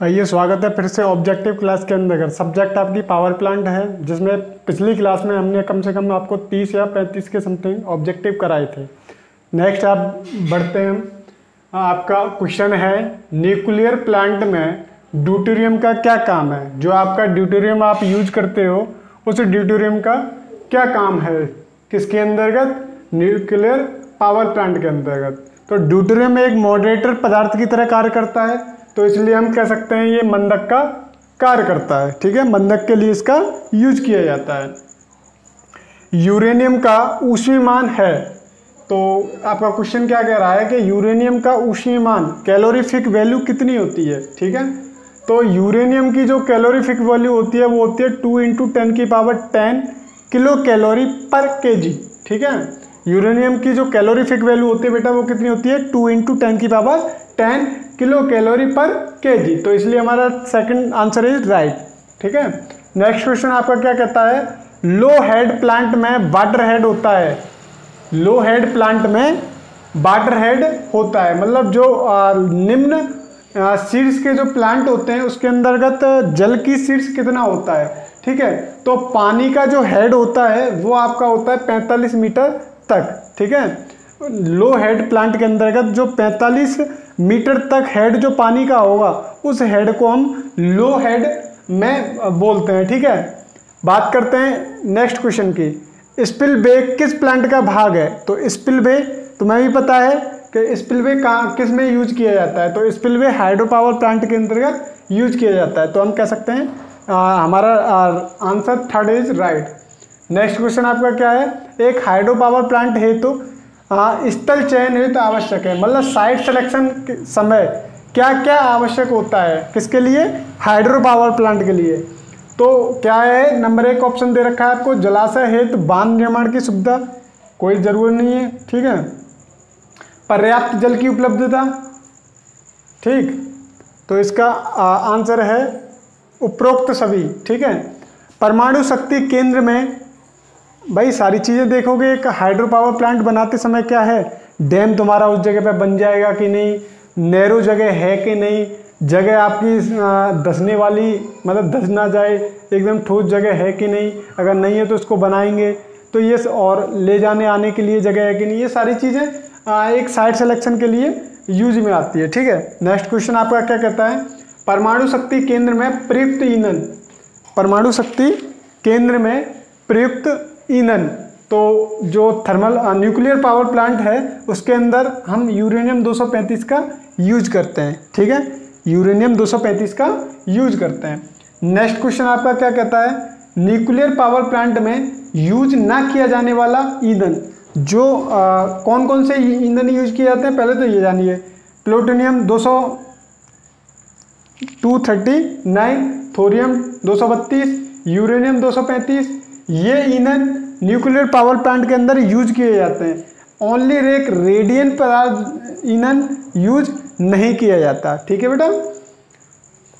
आइए, स्वागत है फिर से ऑब्जेक्टिव क्लास के अंदर। सब्जेक्ट आपकी पावर प्लांट है, जिसमें पिछली क्लास में हमने कम से कम आपको 30 या 35 के समथिंग ऑब्जेक्टिव कराए थे। नेक्स्ट आप बढ़ते हैं। आपका क्वेश्चन है, न्यूक्लियर प्लांट में ड्यूटेरियम का क्या काम है। जो आपका ड्यूटेरियम आप यूज करते हो, उस ड्यूटेरियम का क्या काम है, किसके अंतर्गत? न्यूक्लियर पावर प्लांट के अंतर्गत। तो ड्यूटेरियम एक मॉडरेटर पदार्थ की तरह कार्य करता है, तो इसलिए हम कह सकते हैं ये मंदक का कार्य करता है। ठीक है, मंदक के लिए इसका यूज किया जाता है। यूरेनियम का ऊष्मीमान है, तो आपका क्वेश्चन क्या कह रहा है कि यूरेनियम का ऊष्मीमान कैलोरीफिक वैल्यू कितनी होती है। ठीक है, तो यूरेनियम की जो कैलोरीफिक वैल्यू होती है वो होती है 2 × 10⁻10 किलो कैलोरी पर केजी। ठीक है, यूरेनियम की जो कैलोरीफिक वैल्यू होती है बेटा वो कितनी होती है? 2 × 10⁻10 किलो कैलोरी पर केजी। तो इसलिए हमारा सेकंड आंसर इज राइट। ठीक है, नेक्स्ट क्वेश्चन आपका क्या कहता है? लो हेड प्लांट में वाटर हेड होता है। लो हेड प्लांट में वाटर हेड होता है, मतलब जो निम्न शीर्ष के जो प्लांट होते हैं उसके अंतर्गत जल की शीर्ष कितना होता है। ठीक है, तो पानी का जो हेड होता है वो आपका होता है 45 मीटर तक। ठीक है, लो हेड प्लांट के अंतर्गत जो 45 मीटर तक हेड जो पानी का होगा, उस हेड को हम लो हेड में बोलते हैं। ठीक है, बात करते हैं नेक्स्ट क्वेश्चन की। स्पिलवे किस प्लांट का भाग है? तो स्पिलवे तुम्हें भी पता है कि स्पिलवे किस में यूज किया जाता है। तो स्पिलवे हाइड्रो पावर प्लांट के अंतर्गत यूज किया जाता है, तो हम कह सकते हैं हमारा answer third is right. Next question आपका क्या है? एक हाइड्रो पावर प्लांट है तो स्थल चयन हेतु आवश्यक है, मतलब साइट सिलेक्शन के समय क्या क्या आवश्यक होता है, किसके लिए? हाइड्रो पावर प्लांट के लिए। तो क्या है? नंबर 1 ऑप्शन दे रखा है आपको, जलाशय हेतु बांध निर्माण की सुविधा, कोई जरूरत नहीं है। ठीक है, पर्याप्त जल की उपलब्धता। ठीक, तो इसका आंसर है उपरोक्त सभी। ठीक है, परमाणु शक्ति केंद्र में भाई सारी चीज़ें देखोगे। एक हाइड्रो पावर प्लांट बनाते समय क्या है, डैम तुम्हारा उस जगह पे बन जाएगा कि नहीं, नैरो जगह है कि नहीं, जगह आपकी धंसने वाली मतलब धंस ना जाए, एकदम ठोस जगह है कि नहीं, अगर नहीं है तो उसको बनाएंगे तो ये, और ले जाने आने के लिए जगह है कि नहीं, ये सारी चीज़ें एक साइट सिलेक्शन के लिए यूज में आती है। ठीक है, नेक्स्ट क्वेश्चन आपका क्या कहता है? परमाणु शक्ति केंद्र में प्रयुक्त ईंधन। परमाणु शक्ति केंद्र में प्रयुक्त ईंधन, तो जो थर्मल न्यूक्लियर पावर प्लांट है उसके अंदर हम यूरेनियम 235 का यूज करते हैं। ठीक है, यूरेनियम 235 का यूज करते हैं। नेक्स्ट क्वेश्चन आपका क्या कहता है? न्यूक्लियर पावर प्लांट में यूज ना किया जाने वाला ईंधन, जो कौन कौन से ईंधन यूज किए जाते हैं पहले तो ये जानिए। प्लूटोनियम 239, थोरियम 232, यूरेनियम 235, ये ईंधन न्यूक्लियर पावर प्लांट के अंदर यूज किए जाते हैं। ओनली एक रेडियन पदार्थ ईंधन यूज नहीं किया जाता। ठीक है बेटा,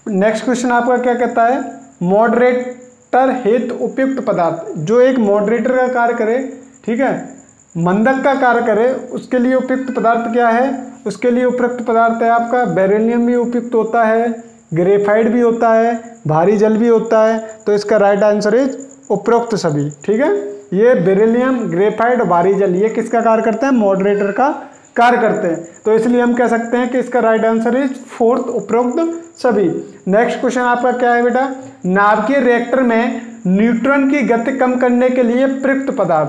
नेक्स्ट क्वेश्चन आपका क्या कहता है? मॉडरेटर हेतु उपयुक्त पदार्थ, जो एक मॉडरेटर का कार्य करे, ठीक है, मंदक का कार्य करे, उसके लिए उपयुक्त पदार्थ क्या है? उसके लिए उपयुक्त पदार्थ है आपका बेरिलियम भी उपयुक्त होता है, ग्रेफाइट भी होता है, भारी जल भी होता है। तो इसका राइट आंसर इज उपरोक्त सभी। ठीक है, ये बेरिलियम, ग्रेफाइट और भारी जल ये किसका कार्य करते हैं? मॉडरेटर का कार्य करते हैं, तो इसलिए हम कह सकते हैं कि इसका राइट आंसर इज फोर्थ, उपरोक्त सभी। नेक्स्ट क्वेश्चन आपका क्या है बेटा? नाभिकीय रिएक्टर में न्यूट्रॉन की गति कम करने के लिए प्रयुक्त पदार्थ,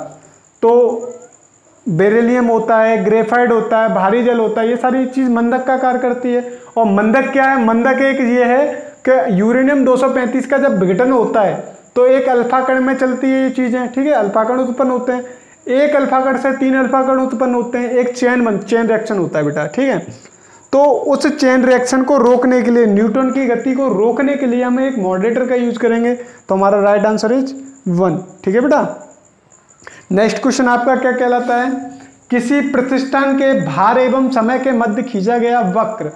तो बेरिलियम होता है, ग्रेफाइट होता है, भारी जल होता है, ये सारी चीज़ मंदक का कार्य करती है। और मंदक क्या है? मंदक एक ये है कि यूरेनियम 235 का जब विघटन होता है तो एक अल्फा कण में चलती है ये चीज़ें। ठीक है, अल्फा कण उत्पन्न होते हैं, एक अल्फा कण से 3 अल्फा कण उत्पन्न होते हैं, एक चेन रिएक्शन होता है बेटा। ठीक है, तो उस चेन रिएक्शन को रोकने के लिए, न्यूट्रॉन की गति को रोकने के लिए हम एक मॉडरेटर का यूज करेंगे, तो हमारा राइट आंसर इज 1। ठीक है बेटा, नेक्स्ट क्वेश्चन आपका क्या कहलाता है? किसी प्रतिष्ठान के भार एवं समय के मध्य खींचा गया वक्र।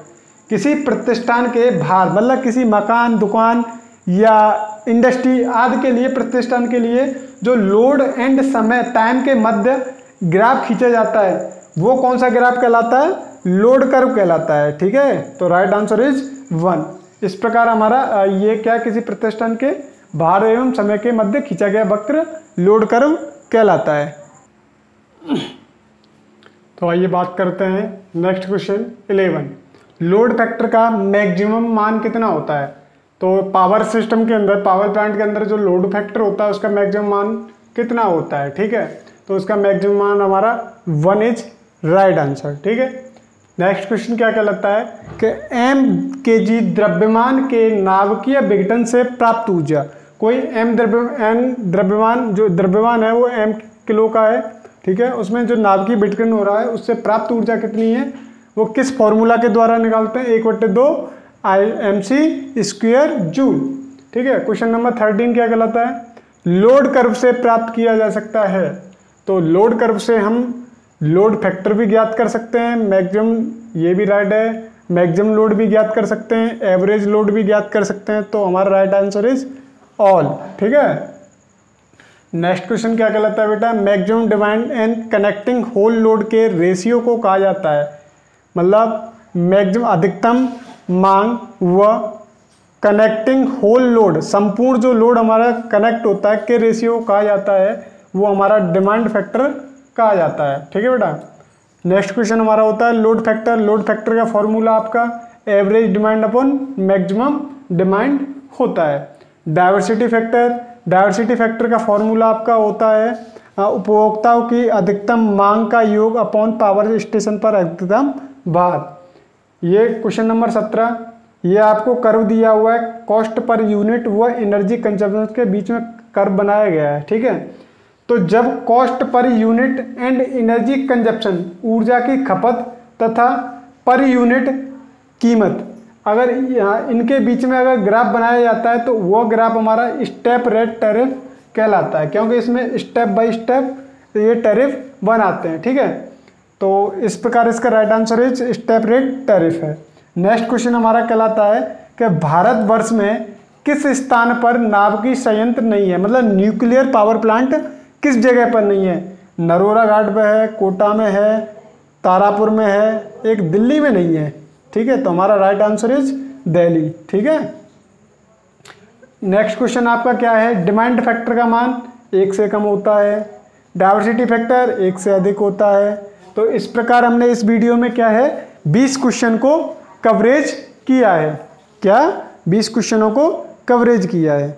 किसी प्रतिष्ठान के भार मतलब किसी मकान, दुकान या इंडस्ट्री आदि के लिए, प्रतिष्ठान के लिए जो लोड एंड समय टाइम के मध्य ग्राफ खींचा जाता है, वो कौन सा ग्राफ कहलाता है? लोड कर्व कहलाता है। ठीक है, तो राइट आंसर इज 1। इस प्रकार हमारा ये क्या किसी प्रतिष्ठान के भार एवं समय के मध्य खींचा गया वक्र लोड कर्व कहलाता है। तो आइए बात करते हैं नेक्स्ट क्वेश्चन 11। लोड फैक्टर का मैक्सिमम मान कितना होता है? तो पावर सिस्टम के अंदर, पावर प्लांट के अंदर जो लोड फैक्टर होता है उसका मैक्सिमम मान कितना होता है? ठीक है, तो उसका मैक्सिमम मान हमारा 1 इज राइट आंसर। ठीक है, नेक्स्ट क्वेश्चन क्या कहलाता है कि m kg द्रव्यमान के नाभिकीय विघटन से प्राप्त ऊर्जा। कोई n द्रव्यमान, जो द्रव्यमान है वो m किलो का है, ठीक है, उसमें जो नाभिकीय विघटन हो रहा है उससे प्राप्त ऊर्जा कितनी है, वो किस फॉर्मूला के द्वारा निकालते हैं? 1/2 mc स्क्वायर जूल। ठीक है, क्वेश्चन नंबर 13 क्या कहलाता है? लोड कर्व से प्राप्त किया जा सकता है। तो लोड कर्व से हम लोड फैक्टर भी ज्ञात कर सकते हैं, मैक्सिमम, ये भी राइट है, मैक्सिमम लोड भी ज्ञात कर सकते हैं, एवरेज लोड भी ज्ञात कर सकते हैं। तो हमारा राइट आंसर इज ऑल। ठीक है, नेक्स्ट क्वेश्चन क्या कहलाता है बेटा? Maximum demand and connecting whole load के रेशियो को कहा जाता है। मतलब मैक्सिमम अधिकतम मांग व कनेक्टिंग होल लोड, संपूर्ण जो लोड हमारा कनेक्ट होता है के रेशियो कहा जाता है, वो हमारा डिमांड फैक्टर कहा जाता है। ठीक है बेटा, नेक्स्ट क्वेश्चन हमारा होता है लोड फैक्टर। लोड फैक्टर का फॉर्मूला आपका average demand upon maximum demand होता है। डाइवर्सिटी फैक्टर, डाइवर्सिटी फैक्टर का फॉर्मूला आपका होता है उपभोक्ताओं की अधिकतम मांग का योग अपॉन पावर स्टेशन पर अधिकतम भार। ये क्वेश्चन नंबर 17, ये आपको कर्व दिया हुआ है, कॉस्ट पर यूनिट व एनर्जी कंजप्शन के बीच में कर्व बनाया गया है। ठीक है, तो जब cost per unit and energy consumption, ऊर्जा की खपत तथा पर यूनिट कीमत, अगर इनके बीच में अगर ग्राफ बनाया जाता है तो वो ग्राफ हमारा स्टेप रेट टैरिफ कहलाता है, क्योंकि इसमें स्टेप बाय स्टेप ये टैरिफ बनाते हैं। ठीक है, तो इस प्रकार इसका right answer is step rate tariff है। नेक्स्ट क्वेश्चन हमारा कहलाता है कि भारतवर्ष में किस स्थान पर नाभिकीय संयंत्र नहीं है? मतलब न्यूक्लियर पावर प्लांट किस जगह पर नहीं है? नरोरा घाट पे है, कोटा में है, तारापुर में है, एक दिल्ली में नहीं है। ठीक है, तो हमारा राइट आंसर इज दिल्ली। ठीक है, नेक्स्ट क्वेश्चन आपका क्या है? डिमांड फैक्टर का मान 1 से कम होता है, डाइवर्सिटी फैक्टर 1 से अधिक होता है। तो इस प्रकार हमने इस वीडियो में क्या है 20 क्वेश्चन को कवरेज किया है। क्या 20 क्वेश्चनों को कवरेज किया है।